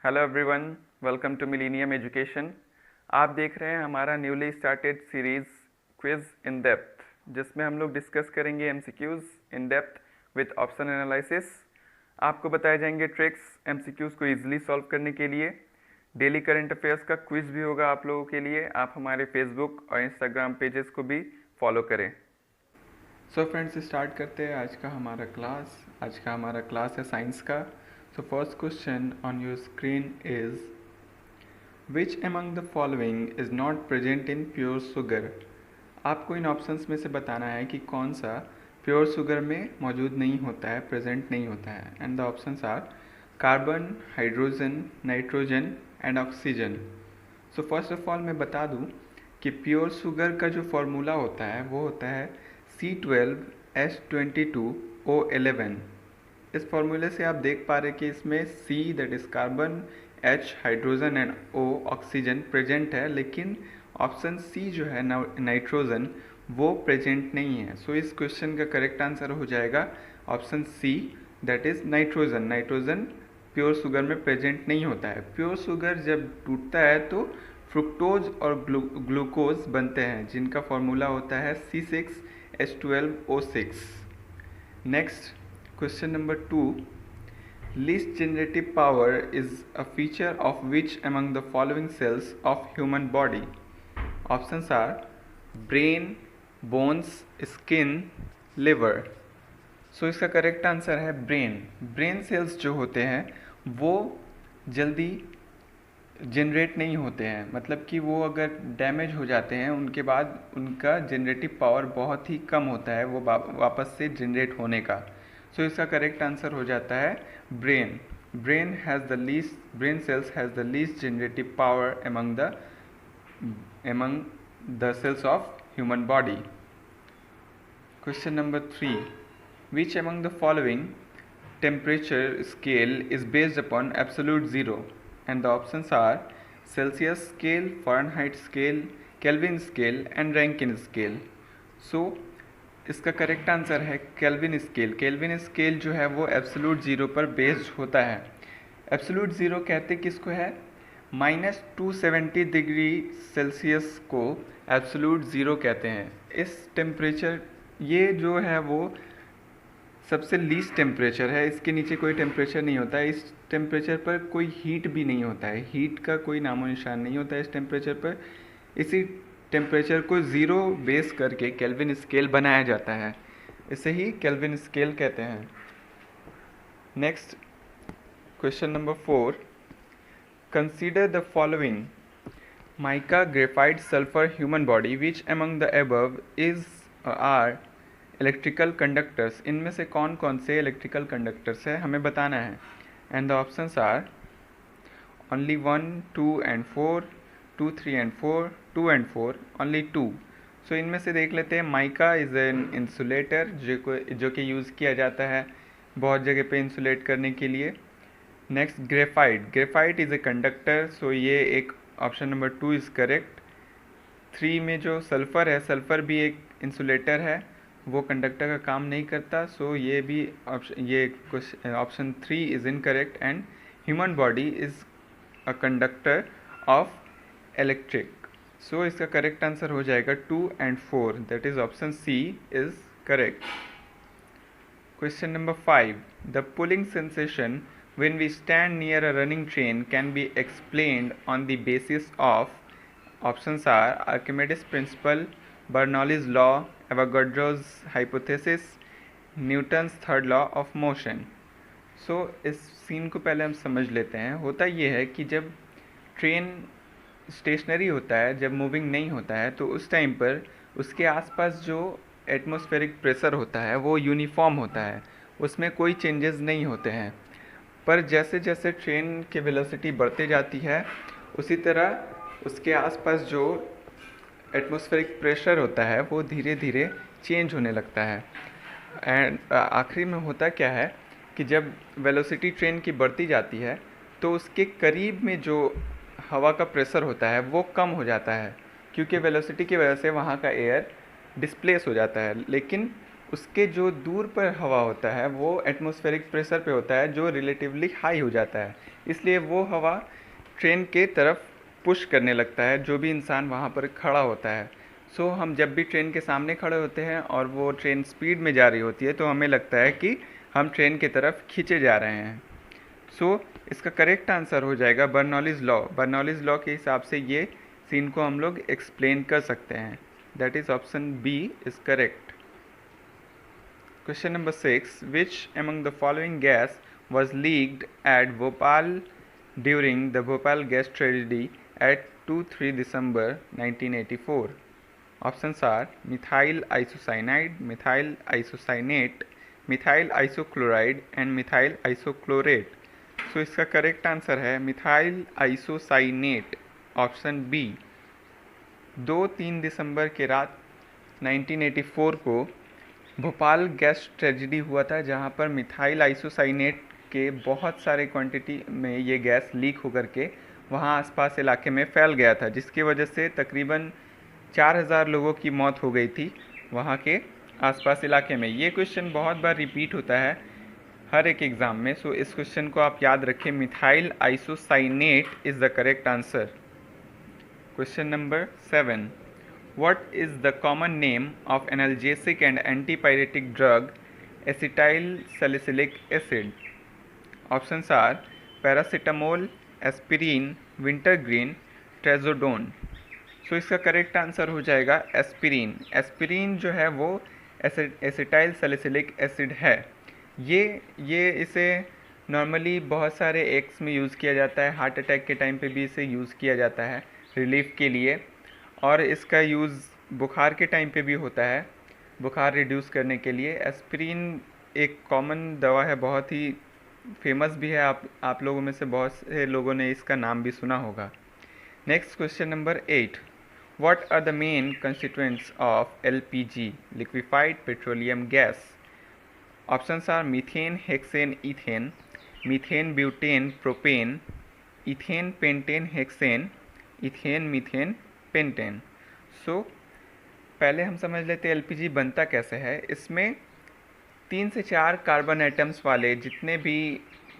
Hello everyone, welcome to millennium education. आप देख रहे हैं हमारा newly started series quiz in depth, जिसमें हम लोग डिस्कस करेंगे MCQs in depth with option analysis. आपको बताए जाएंगे ट्रिक्स एमसीक्यूज़ को इजीली सॉल्व करने के लिए। डेली करंट अफेयर्स का क्विज भी होगा आप लोगों के लिए। आप हमारे फेसबुक और इंस्टाग्राम पेजेस को भी फॉलो करें। सो फ्रेंड्स, स्टार्ट करते हैं आज का हमारा क्लास। आज का हमारा क्लास है साइंस का। So first question on your screen is, which among the following is not present in pure sugar? आपको इन ऑप्शंस में से बताना है कि कौन सा प्योर शुगर में मौजूद नहीं होता है, प्रेजेंट नहीं होता है। And the options are carbon, hydrogen, nitrogen and oxygen. So first of all मैं बता दूं कि प्योर शुगर का जो फॉर्मूला होता है वो होता है C12H22O11। इस फॉर्मूले से आप देख पा रहे हैं कि इसमें C that is carbon, H hydrogen and O oxygen present है, लेकिन ऑप्शन C जो है नाइट्रोजन वो प्रेजेंट नहीं है। सो इस क्वेश्चन का करेक्ट आंसर हो जाएगा option C that is nitrogen. Nitrogen pure sugar में प्रेजेंट नहीं होता है। प्योर शुगर जब टूटता है तो फ्रुक्टोज और ग्लूकोज बनते हैं, जिनका फॉर्मूला होता है C6H12O6। Next question number 2, least generative power is a feature of which among the following cells of human body? Options are brain, bones, skin, liver. So इसका करेक्ट आंसर है brain. Brain cells जो होते हैं वो जल्दी generate नहीं होते हैं, मतलब कि वो अगर डैमेज हो जाते हैं उनके बाद उनका जनरेटिव पावर बहुत ही कम होता है वो वापस से जनरेट होने का। सो इसका करेक्ट आंसर हो जाता है brain. Brain cells has the least generative power among the cells of human body. Question number 3, which among the following temperature scale is based upon absolute zero? And the options are Celsius scale, Fahrenheit scale, Kelvin scale and Rankine scale. So इसका correct answer है kelvin scale. Kelvin scale जो है वो absolute zero पर based होता है। Absolute zero कहते किसको है? -270 डिग्री सेल्सियस को एब्सोल्यूट ज़ीरो कहते हैं। इस टेम्परेचर ये जो है वो सबसे लीस्ट टेम्परेचर है, इसके नीचे कोई टेम्परेचर नहीं होता है। इस टेम्परेचर पर कोई हीट भी नहीं होता है, हीट का कोई नामो निशान नहीं होता है इस टेम्परेचर पर। इसी टेम्परेचर को ज़ीरो बेस करके केल्विन स्केल बनाया जाता है, इसे ही केल्विन स्केल कहते हैं। Next question number 4, consider the following mica, graphite, sulphur, human body, which among the above is are electrical conductors. इनमें से कौन कौन से इलेक्ट्रिकल कंडक्टर्स है हमें बताना है। And the options are only 1, 2 and 4, 2, 3 and 4, 2 and 4, only 2। So इनमें से देख लेते हैं। माइका इज़ एन इंसुलेटर जो कि यूज़ किया जाता है बहुत जगह पे इंसुलेट करने के लिए। Next graphite is a conductor, so ये एक ऑप्शन नंबर 2 इज़ करेक्ट। 3 में जो सल्फ़र है, सल्फ़र भी एक इंसुलेटर है, वो कंडक्टर का काम नहीं करता। सो ये भी option 3 is incorrect. And human body is a conductor of electric. So इसका करेक्ट आंसर हो जाएगा 2 and 4, that is option C is correct. Question number 5, the pulling sensation when we stand near a running train can be explained on the basis of. Options are Archimedes principle, Bernoulli's law, Avogadro's hypothesis, Newton's third law of motion. So इस scene को पहले हम समझ लेते हैं। होता ये है कि जब ट्रेन स्टेशनरी होता है, जब मूविंग नहीं होता है, तो उस टाइम पर उसके आसपास जो एटमॉस्फेरिक प्रेशर होता है वो यूनिफॉर्म होता है, उसमें कोई चेंजेस नहीं होते हैं। पर जैसे जैसे ट्रेन की वेलोसिटी बढ़ते जाती है उसी तरह उसके आसपास जो एटमॉस्फेरिक प्रेशर होता है वो धीरे धीरे चेंज होने लगता है। एंड आखिरी में होता क्या है कि जब वेलोसिटी ट्रेन की बढ़ती जाती है तो उसके करीब में जो हवा का प्रेशर होता है वो कम हो जाता है, क्योंकि वेलोसिटी की वजह से वहाँ का एयर डिस्प्लेस हो जाता है। लेकिन उसके जो दूर पर हवा होता है वो एटमॉस्फेरिक प्रेशर पे होता है जो रिलेटिवली हाई हो जाता है, इसलिए वो हवा ट्रेन के तरफ पुश करने लगता है जो भी इंसान वहाँ पर खड़ा होता है। सो हम जब भी ट्रेन के सामने खड़े होते हैं और वो ट्रेन स्पीड में जा रही होती है तो हमें लगता है कि हम ट्रेन की तरफ खींचे जा रहे हैं। सो इसका करेक्ट आंसर हो जाएगा बर्नौलीज लॉ। बर्नौलीज लॉ के हिसाब से ये सीन को हम लोग एक्सप्लेन कर सकते हैं। That is option B is correct. Question number 6. Which among the following gas was leaked at Bhopal during the Bhopal gas tragedy at 2-3 December 1984? Options are methyl isocyanide, methyl isocyanate, methyl isochloride and methyl isochlorate. So इसका correct answer है methyl isocyanate, option B. 2-3 दिसंबर के रात 1984 को Bhopal gas tragedy हुआ था जहां पर methyl isocyanate के बहुत सारे क्वांटिटी में ये गैस लीक होकर के वहां आसपास इलाके में फैल गया था, जिसकी वजह से तकरीबन 4000 लोगों की मौत हो गई थी वहां के आसपास इलाके में। ये क्वेश्चन बहुत बार रिपीट होता है हर एक एग्ज़ाम में, सो इस क्वेश्चन को आप याद रखें। Methyl isocyanate is the correct answer. Question number 7. What is the common name of analgesic and antipyretic drug acetyl salicylic acid? Options are paracetamol, aspirin, wintergreen, trazodone. So इसका करेक्ट आंसर हो जाएगा aspirin. Aspirin जो है वो acetyl salicylic acid है। ये इसे normally बहुत सारे एक्स में यूज़ किया जाता है, हार्ट अटैक के टाइम पे भी इसे यूज़ किया जाता है रिलीफ के लिए, और इसका यूज़ बुखार के टाइम पे भी होता है, बुखार रिड्यूस करने के लिए। एस्पिरिन एक कॉमन दवा है, बहुत ही फेमस भी है, आप लोगों में से बहुत से लोगों ने इसका नाम भी सुना होगा। Next question number 8. What are the main constituents of LPG, liquefied petroleum gas? Options are methane, hexane, ethane, methane, butane, propane, ethane, pentane, hexane, ethane, methane, pentane. So पहले हम समझ लेते हैं LPG बनता कैसे है। इसमें 3 से 4 कार्बन एटम्स वाले जितने भी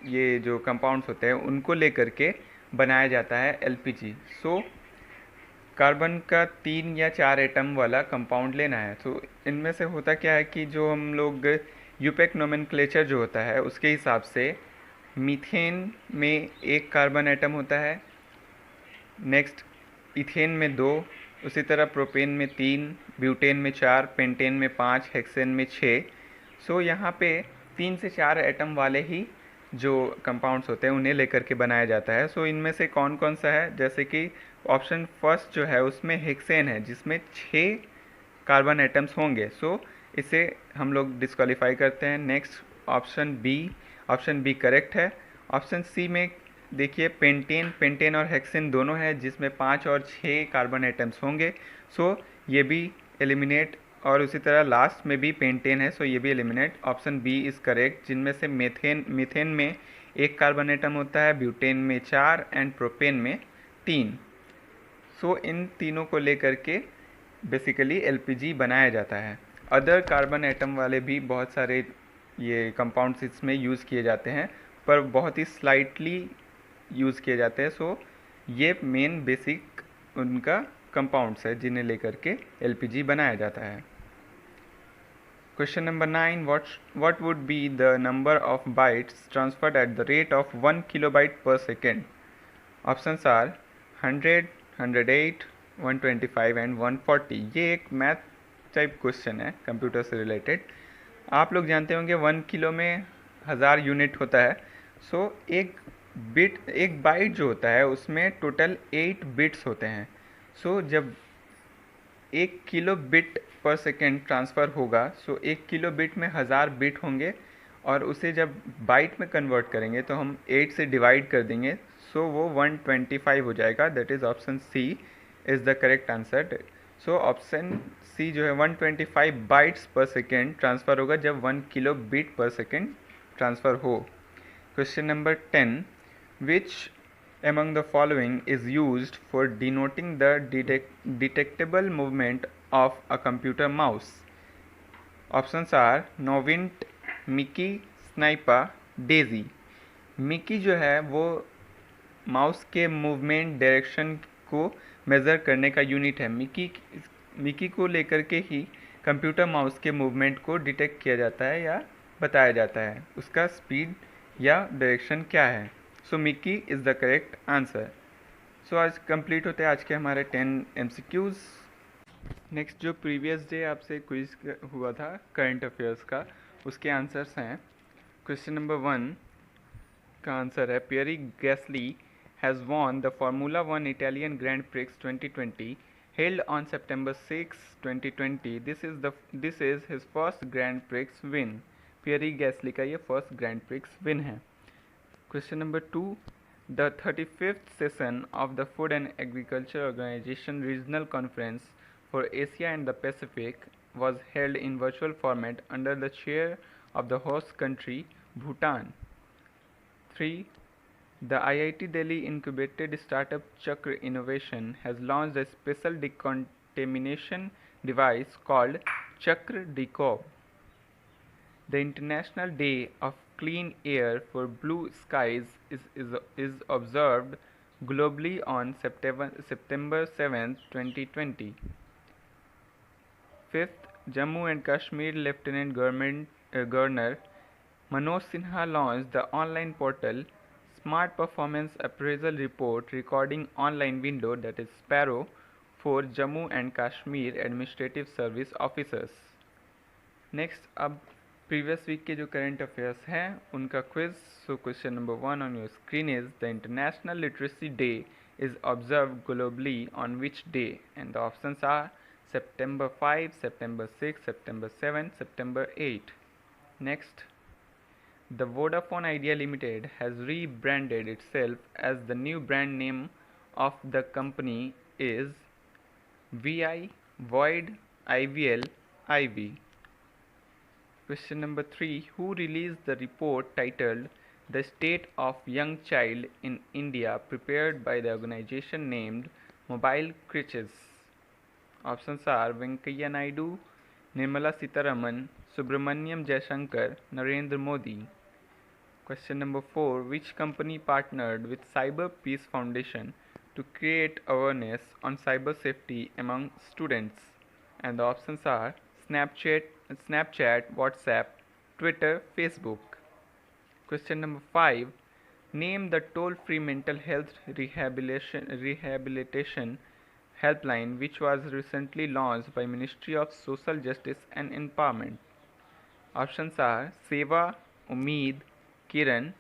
ये जो कंपाउंड्स होते हैं उनको लेकर के बनाया जाता है LPG। सो कार्बन का 3 या 4 एटम वाला कंपाउंड लेना है। तो इनमें से होता क्या है कि जो हम लोग यूपेक नोमेनक्लेचर जो होता है उसके हिसाब से मीथेन में 1 कार्बन एटम होता है, नेक्स्ट इथेन में 2, उसी तरह प्रोपेन में 3, ब्यूटेन में 4, पेंटेन में 5, हेक्सेन में 6। सो यहाँ पे 3 से 4 एटम वाले ही जो कंपाउंड्स होते हैं उन्हें लेकर के बनाया जाता है। सो इनमें से कौन कौन सा है, जैसे कि ऑप्शन फर्स्ट जो है उसमें हेक्सेन है जिसमें 6 कार्बन एटम्स होंगे, सो इसे हम लोग डिस्क्वालीफाई करते हैं। नेक्स्ट ऑप्शन बी करेक्ट है। ऑप्शन सी में देखिए पेंटेन और हेक्सेन दोनों है जिसमें 5 और 6 कार्बन एटम्स होंगे, सो ये भी एलिमिनेट, और उसी तरह लास्ट में भी पेंटेन है, सो ये भी eliminate. Option B is correct, जिनमें से मीथेन में 1 कार्बन एटम होता है, ब्यूटेन में 4 एंड प्रोपेन में 3। सो इन तीनों को लेकर के बेसिकली LPG बनाया जाता है। अदर कार्बन एटम वाले भी बहुत सारे ये कंपाउंड्स इसमें यूज़ किए जाते हैं, पर बहुत ही स्लाइटली यूज़ किए जाते हैं। सो ये मेन बेसिक उनका कंपाउंड्स है जिन्हें लेकर के LPG बनाया जाता है। Question number 9. What would be the number of bytes transferred at the rate of 1 kilobyte per second? Options are 100, 108, 125 and 140। ये एक मैथ टाइप क्वेश्चन है कंप्यूटर से रिलेटेड। आप लोग जानते होंगे 1 किलो में 1000 यूनिट होता है। सो एक बाइट जो होता है उसमें टोटल 8 बिट्स होते हैं। सो जब 1 किलो बिट पर सेकेंड ट्रांसफ़र होगा, सो 1 किलो बिट में 1000 बिट होंगे, और उसे जब बाइट में कन्वर्ट करेंगे तो हम 8 से डिवाइड कर देंगे, सो वो 125 हो जाएगा। That is option C is the correct answer. So option C जो है 125 बाइट्स पर सेकेंड ट्रांसफ़र होगा जब 1 किलो बिट पर सेकेंड ट्रांसफ़र हो। Question number 10. Which among the following is used for denoting the detectable movement of a computer mouse? Options are Novint, Mickey, Sniper, Daisy. Mickey जो है वो mouse के movement direction को measure करने का unit है। Mickey को लेकर के ही कंप्यूटर माउस के मूवमेंट को डिटेक्ट किया जाता है या बताया जाता है, उसका स्पीड या डायरेक्शन क्या है। So Mickey is the correct answer. So आज कंप्लीट होते हैं आज के हमारे 10 MCQs। नेक्स्ट जो प्रीवियस डे आपसे क्विज हुआ था करंट अफेयर्स का, उसके आंसर्स हैं। क्वेश्चन नंबर 1 का आंसर है पियरी Gasly has won the Formula One Italian Grand Prix 2020 held on September 6, 2020. This is his first Grand Prix win. Peary Gasly का ये फर्स्ट ग्रैंड प्रिक्स विन है। Question number 2 The 35th session of the Food and Agriculture Organization Regional Conference for Asia and the Pacific was held in virtual format under the chair of the host country, Bhutan. 3. The IIT Delhi incubated startup Chakra Innovation has launched a special decontamination device called Chakra Decob. The International Day of Clean Air for Blue Skies is observed globally on September 7, 2020. 5th, Jammu and Kashmir Lieutenant Governor Manoj Sinha launched the online portal Smart Performance Appraisal Report Recording Online Window, that is Sparrow, for Jammu and Kashmir Administrative Service Officers. Next, अब previous week के जो current affairs हैं उनका quiz. So question number 1 on your screen is the International Literacy Day is observed globally on which day? And the options are September 5, September 6, September 7, September 8. Next, the Vodafone Idea Limited has rebranded itself as the new brand name of the company is VI, Void, IVL, IV. Question number 3. Who released the report titled The State of Young Child in India prepared by the organization named Mobile Crutches? Options are Venkaiah Naidu, Nirmala Sitharaman, Subramaniam Jaishankar, Narendra Modi. Question number 4. Which company partnered with Cyber Peace Foundation to create awareness on cyber safety among students? And the options are Snapchat, WhatsApp, Twitter, Facebook. Question number 5. Name the toll-free mental health rehabilitation helpline which was recently launched by Ministry of Social Justice and Empowerment. Options are Seva, Umeed, Kiran,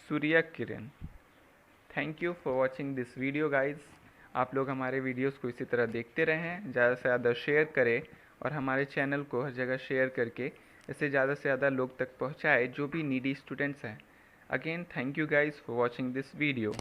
Surya Kiran. Thank you for watching this video guys. आप लोग हमारे videos को इसी तरह देखते रहें, ज़्यादा से ज़्यादा शेयर करें और हमारे चैनल को हर जगह शेयर करके इसे ज़्यादा से ज़्यादा लोग तक पहुँचाए जो भी नीडी स्टूडेंट्स हैं। Again thank you guys for watching this video.